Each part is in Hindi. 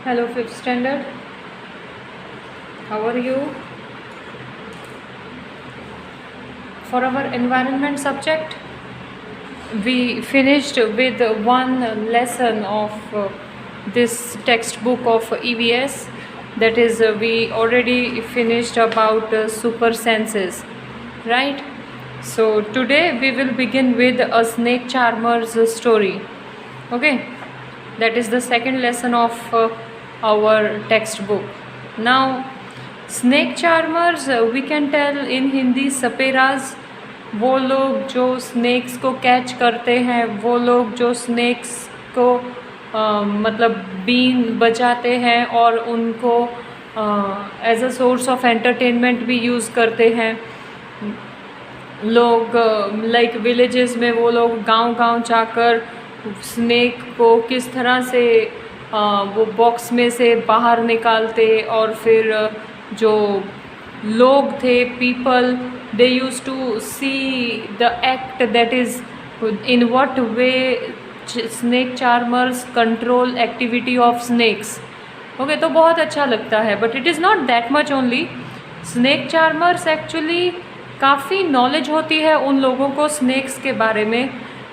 Hello, fifth standard. How are you? For our environment subject, we finished with one lesson of this textbook of EVS. That is, we already finished about super senses, right? So today we will begin with a snake charmer's story. Okay, that is the second lesson of our textbook. Now, snake charmers, we can tell in Hindi सपेराज, वो लोग जो स्नेक्स को कैच करते हैं, वो लोग जो स्नेक्स को मतलब बीन बजाते हैं और उनको as a source of entertainment भी यूज़ करते हैं। लोग लाइक विलेजेस में वो लोग गांव-गांव जाकर स्नेक को किस तरह से वो बॉक्स में से बाहर निकालते और फिर जो लोग थे, people, they use to see the act, that is in what way snake charmers control activity of snakes. Okay, तो बहुत अच्छा लगता है, but it is not that much only. Snake charmers actually काफ़ी नॉलेज होती है उन लोगों को स्नेक्स के बारे में,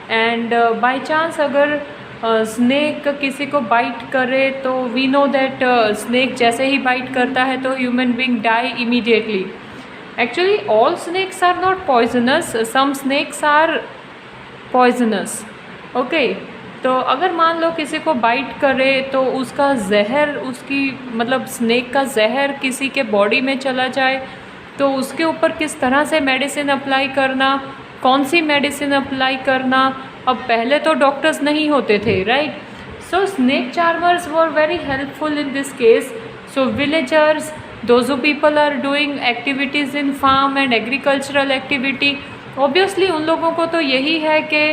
एंड बाय चांस अगर स्नेक किसी को बाइट करे तो वी नो दैट स्नेक जैसे ही बाइट करता है तो human being die immediately. Actually all snakes are not poisonous, some snakes are poisonous. Okay, तो अगर मान लो किसी को बाइट करे तो उसका जहर, उसकी मतलब स्नेक का जहर किसी के बॉडी में चला जाए तो उसके ऊपर किस तरह से मेडिसिन अप्लाई करना, कौन सी मेडिसिन अप्लाई करना। अब पहले तो डॉक्टर्स नहीं होते थे, right? So snake charmers were very helpful in this case. So villagers, those who people are doing activities in farm and agricultural activity, obviously उन लोगों को तो यही है कि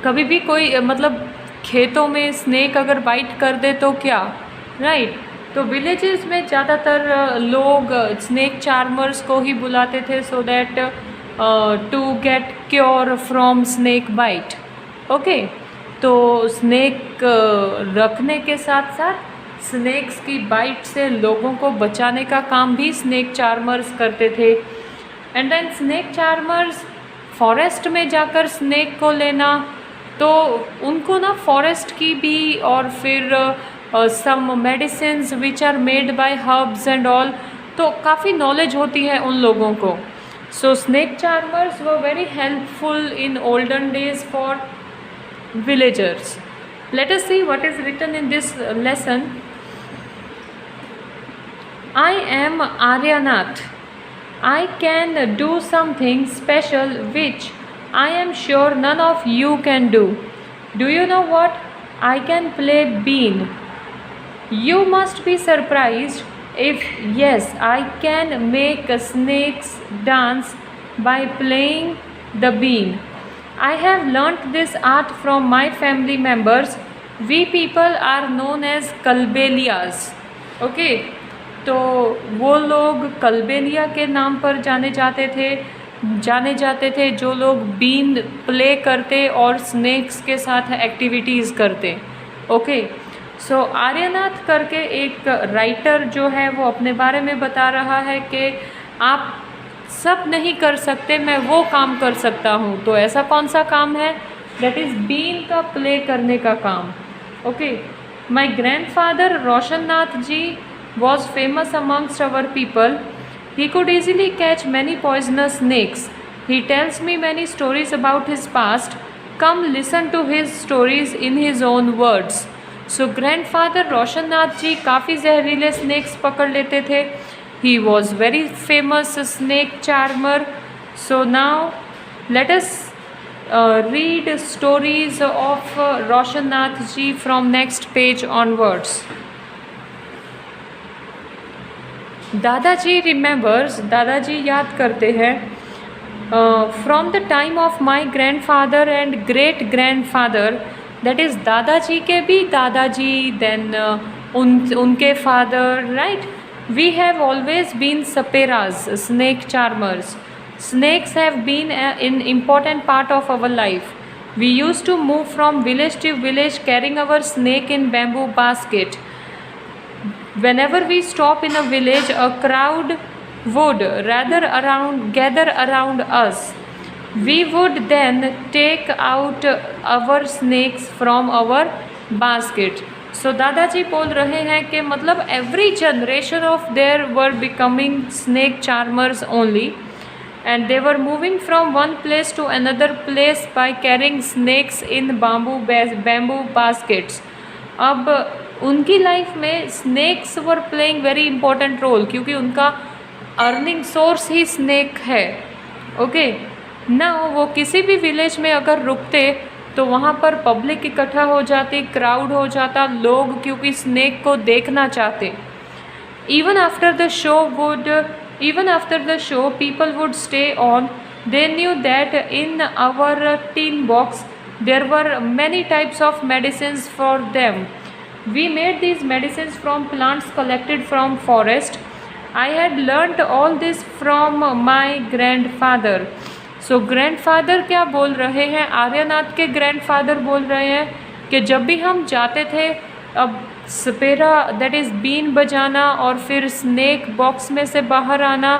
कभी भी कोई मतलब खेतों में स्नेक अगर बाइट कर दे तो क्या, राइट? तो विलेजेस में ज़्यादातर लोग स्नेक चार्मर्स को ही बुलाते थे so that to get cure from snake bite. Okay, तो स्नेक रखने के साथ साथ स्नेक्स की बाइट से लोगों को बचाने का काम भी स्नेक चार्मर्स करते थे। And then snake charmers forest में जाकर स्नेक को लेना, तो उनको ना फॉरेस्ट की भी और फिर some medicines which are made by herbs and all, तो काफ़ी नॉलेज होती है उन लोगों को। So snake charmers were very helpful in olden days for villagers. Let us see what is written in this lesson. I am Aryanath. I can do something special which I am sure none of you can do. Do you know what? I can play bean. You must be surprised if yes, I can make snakes dance by playing the bean. I have learnt this art from my family members. We people are known as Kalbelias. Okay, तो वो लोग कलबेलिया के नाम पर जाने जाते थे जो लोग बीन प्ले करते और स्नेक्स के साथ एक्टिविटीज़ करते। ओके, सो आर्यनाथ करके एक राइटर जो है वो अपने बारे में बता रहा है कि आप सब नहीं कर सकते, मैं वो काम कर सकता हूँ। तो ऐसा कौन सा काम है? दैट इज़ बीन का प्ले करने का काम। Okay, my grandfather Roshannath ji was famous amongst our people. He could easily catch many poisonous snakes. He tells me many stories about his past. Come listen to his stories in his own words. So grandfather Roshannath ji काफ़ी जहरीले स्नेक्स पकड़ लेते थे। He was very famous snake charmer. So now let us read stories of Roshan Nath ji from next page onwards. दादाजी remembers, दादाजी याद करते हैं, from the time of my grandfather and great grandfather, that is दादाजी के भी दादाजी, then उनके father, right? We have always been saperas, snake charmers. Snakes have been an important part of our life. We used to move from village to village carrying our snake in bamboo basket. Whenever we stop in a village, a crowd would gather around us. We would then take out our snakes from our basket. So दादाजी बोल रहे हैं कि मतलब every generation of there were becoming snake charmers only, and they were moving from one place to another place by carrying snakes in bamboo baskets. अब उनकी लाइफ में snakes were playing very important role, क्योंकि उनका अर्निंग सोर्स ही स्नैक है। ओके ना, वो किसी भी विलेज में अगर रुकते तो वहाँ पर पब्लिक इकट्ठा हो जाती, क्राउड हो जाता, लोग क्योंकि स्नैक को देखना चाहते। Even after the show, people would stay on. They knew that in our tin box there were many types of medicines for them. We made these medicines from plants collected from forest. I had learnt all this from my grandfather. So grandfather क्या बोल रहे हैं? आर्यनाथ के grandfather बोल रहे हैं कि जब भी हम जाते थे, अब सपेरा दैट इज़ बीन बजाना और फिर स्नैक बॉक्स में से बाहर आना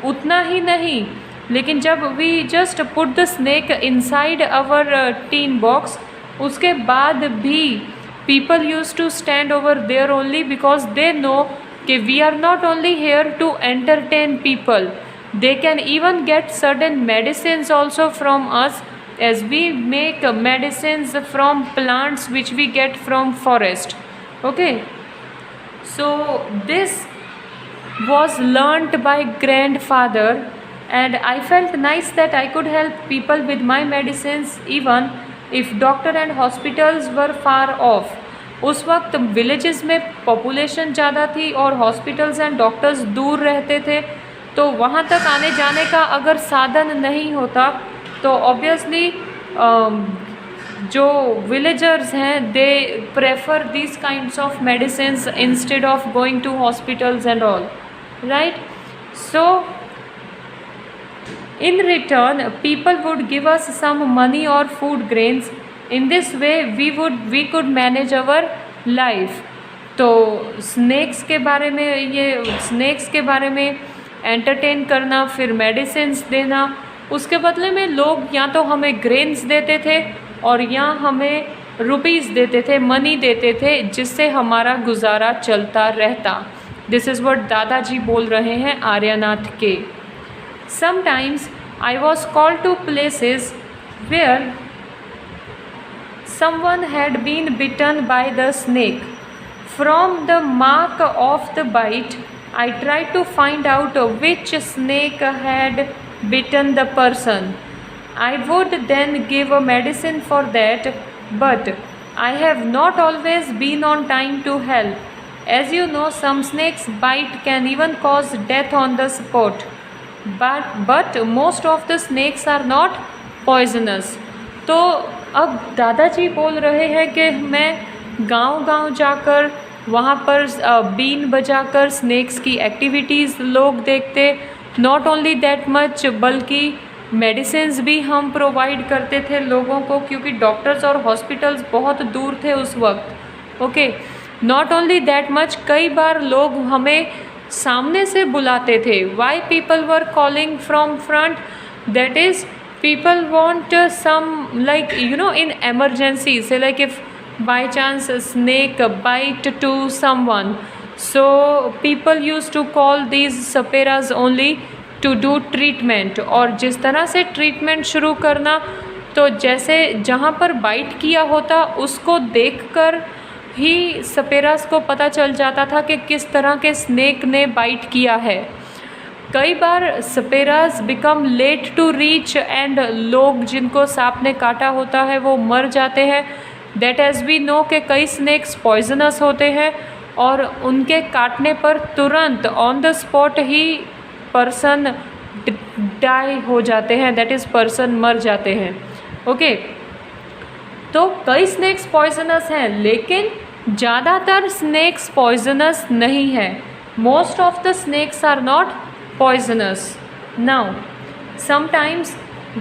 उतना ही नहीं, लेकिन जब we just put the snake inside our tin box, उसके बाद भी people used to stand over there only because they know कि we are not only here to entertain people, they can even get certain medicines also from us, as we make medicines from plants which we get from forest. Okay, so this was learnt by grandfather, and I felt nice that I could help people with my medicines even if doctor and hospitals were far off. उस वक्त विलेजेस में पॉपुलेशन ज़्यादा थी और हॉस्पिटल्स एंड डॉक्टर्स दूर रहते थे, तो वहाँ तक आने जाने का अगर साधन नहीं होता तो ऑब्वियसली जो विलेजर्स हैं they prefer this kinds of medicines instead of going to hospitals and all, right? So in return, people would give us some money or food grains. In this way we could manage our life. तो स्नैक्स के बारे में एंटरटेन करना, फिर मेडिसिन्स देना, उसके बदले में लोग या तो हमें ग्रेन्स देते थे और या हमें रुपीज़ देते थे, मनी देते थे, जिससे हमारा गुजारा चलता रहता। दिस इज़ व्हाट दादाजी बोल रहे हैं आर्यनाथ के। Sometimes I was called to places where someone had been bitten by the snake. From the mark of the bite, I tried to find out which snake had bitten the person. I would then give a medicine for that, but I have not always been on time to help. As you know, some snakes bite can even cause death on the spot. But most of the snakes are not poisonous. तो अब दादाजी बोल रहे हैं कि मैं गांव-गांव जाकर वहाँ पर बीन बजाकर स्नैक्स की एक्टिविटीज़ लोग देखते। नॉट ओनली दैट मच, बल्कि मेडिसिन्स भी हम प्रोवाइड करते थे लोगों को, क्योंकि डॉक्टर्स और हॉस्पिटल्स बहुत दूर थे उस वक्त। Okay, not only that much, कई बार लोग हमें सामने से बुलाते थे। Why people were calling from front? That is people want some like in emergency, say like if by chance a snake bite to someone, so people used to call these saperas only to do treatment. और जिस तरह से ट्रीटमेंट शुरू करना, तो जैसे जहाँ पर बाइट किया होता उसको देखकर ही सपेरास को पता चल जाता था कि किस तरह के स्नैक ने बाइट किया है। कई बार सपेरास become late to reach and लोग जिनको सांप ने काटा होता है वो मर जाते हैं। दैट एज वी नो कि कई स्नैक्स पॉइजनस होते हैं और उनके काटने पर तुरंत ऑन द स्पॉट ही पर्सन डाई हो जाते हैं, दैट इज़ पर्सन मर जाते हैं। ओके, तो कई स्नैक्स पॉइजनस हैं, लेकिन ज़्यादातर स्नैक्स पॉइजनस नहीं है। Most of the snakes are not poisonous. Now, sometimes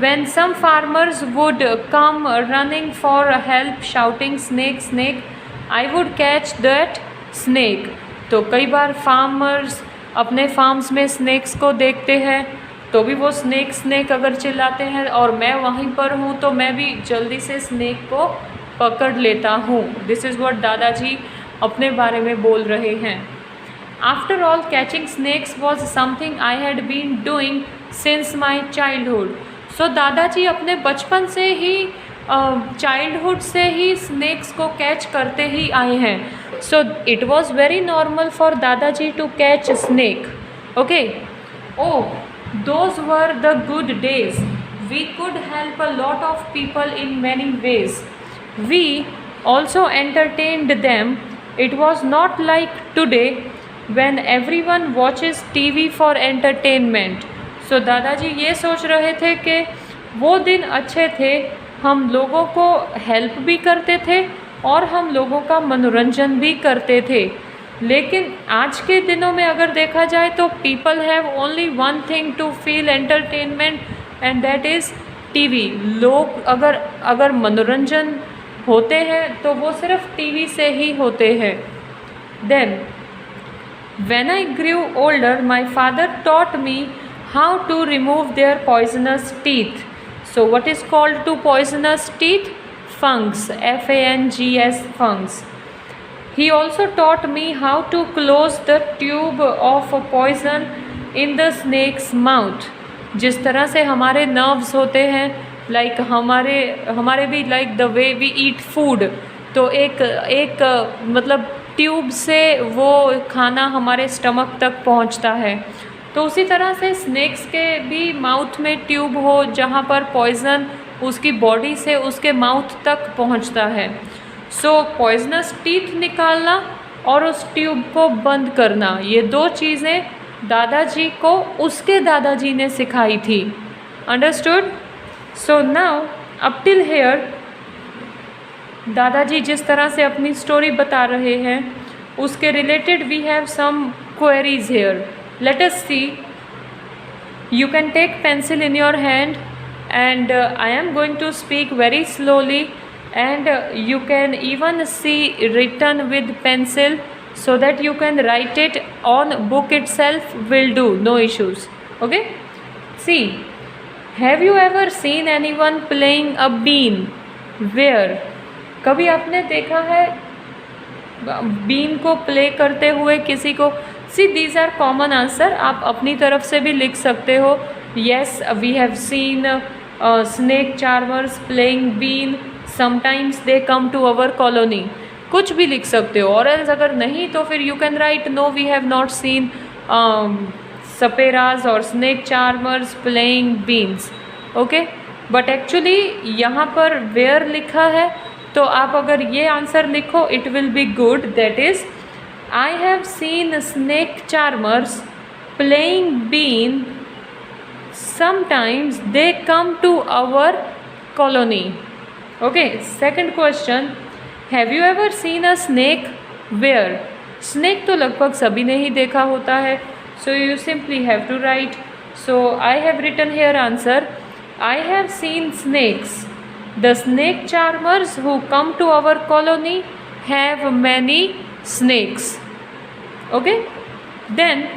When some farmers would come running for help shouting snake snake, I would catch that snake. तो कई बार फार्मर्स अपने फार्म्स में स्नैक्स को देखते हैं तो भी वो स्नैक स्नैक अगर चिल्लाते हैं और मैं वहीं पर हूँ तो मैं भी जल्दी से स्नैक को पकड़ लेता हूँ. दिस इज़ व्हाट दादाजी अपने बारे में बोल रहे हैं. After all catching snakes was something I had been doing since my childhood. So दादाजी अपने बचपन से ही चाइल्डहुड से ही स्नैक्स को कैच करते ही आए हैं. So it was very normal for दादाजी to catch snake. Okay. Oh, those were the good days. We could help a lot of people in many ways. We also entertained them. It was not like today when everyone watches TV for entertainment. So दादाजी ये सोच रहे थे कि वो दिन अच्छे थे, हम लोगों को हेल्प भी करते थे और हम लोगों का मनोरंजन भी करते थे. लेकिन आज के दिनों में अगर देखा जाए तो people have only one thing to feel entertainment and that is TV. लोग अगर मनोरंजन होते हैं तो वो सिर्फ टीवी से ही होते हैं. Then when I grew older my father taught me how to remove their poisonous teeth. So what is called to poisonous teeth? Fangs. FANGS, fangs. He also taught me how to close the tube of poison in the snake's mouth. जिस तरह से हमारे नर्व्स होते हैं, लाइक हमारे भी like the way we eat food, तो एक मतलब ट्यूब से वो खाना हमारे स्टमक तक पहुंचता है. तो उसी तरह से स्नेक्स के भी माउथ में ट्यूब हो जहाँ पर पॉइज़न उसकी बॉडी से उसके माउथ तक पहुंचता है. सो पॉइजनस टीथ निकालना और उस ट्यूब को बंद करना, ये दो चीज़ें दादाजी को उसके दादाजी ने सिखाई थी. Understood? So now up till here दादाजी जिस तरह से अपनी स्टोरी बता रहे हैं उसके related we have some queries here. Let us see. You can take pencil in your hand and I am going to speak very slowly and you can even see written with pencil so that you can write it on book itself will do, no issues. Okay, see, have you ever seen anyone playing a bean? Where? कभी आपने देखा है बीन को प्ले करते हुए किसी को? See, these are common answer. आप अपनी तरफ से भी लिख सकते हो. Yes, we have seen snake charmers playing bean. Sometimes they come to our colony. कुछ भी लिख सकते हो. और else अगर नहीं तो फिर you can write no, we have not seen saperas or snake charmers playing beans. Okay, but actually यहाँ पर where लिखा है तो आप अगर ये आंसर लिखो it will be good. That is, I have seen snake charmers playing bean. Sometimes they come to our colony. Okay, second question, have you ever seen a snake? Where? Snake तो लगभग सभी ने ही देखा होता है. So you simply have to write. So I have written here answer. I have seen snakes. The snake charmers who come to our colony have many snakes. Okay, then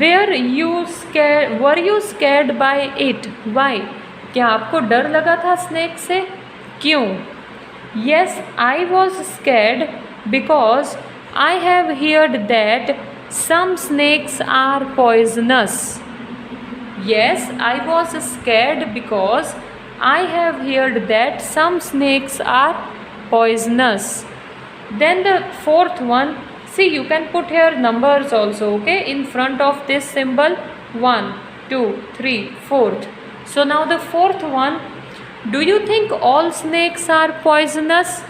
were you scared by it? Why? क्या आपको डर लगा था स्नेक से? क्यों? Yes, I was scared because I have heard that some snakes are poisonous. Yes, I was scared because I have heard that some snakes are poisonous. Then the fourth one, see, you can put here numbers also, okay, in front of this symbol. 1, 2, 3, 4th. So now the fourth one, do you think all snakes are poisonous?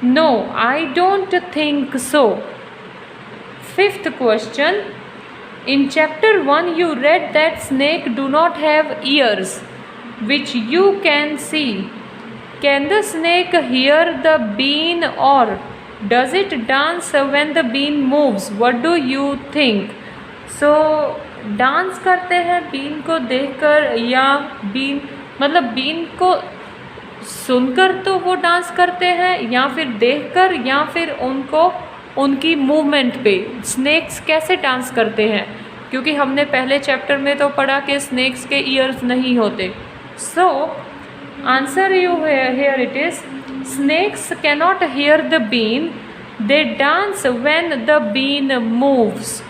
No, I don't think so. Fifth question, in chapter 1 you read that snake do not have ears which you can see. Can the snake hear the bean or does it dance when the bean moves? What do you think? So dance करते हैं बीन को देखकर, या बीन मतलब बीन को सुनकर तो वो डांस करते हैं, या फिर देखकर, या फिर उनको उनकी मूवमेंट पे स्नेक्स कैसे डांस करते हैं, क्योंकि हमने पहले चैप्टर में तो पढ़ा कि स्नेक्स के ईयर्स नहीं होते। So answer you here it is, snakes cannot hear the been, they dance when the been moves.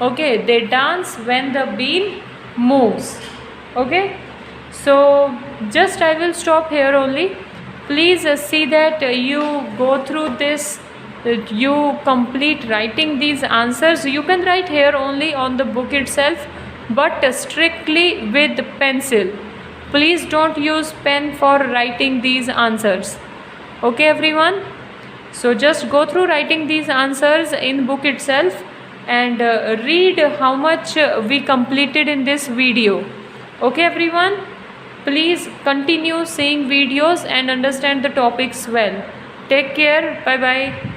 Okay, they dance when the bean moves. Okay, so just I will stop here only. Please see that you go through this, you complete writing these answers. You can write here only on the book itself, but strictly with pencil. Please don't use pen for writing these answers. Okay everyone, so just go through writing these answers in book itself, and read how much we completed in this video. Okay everyone, please continue seeing videos and understand the topics well. Take care, bye bye.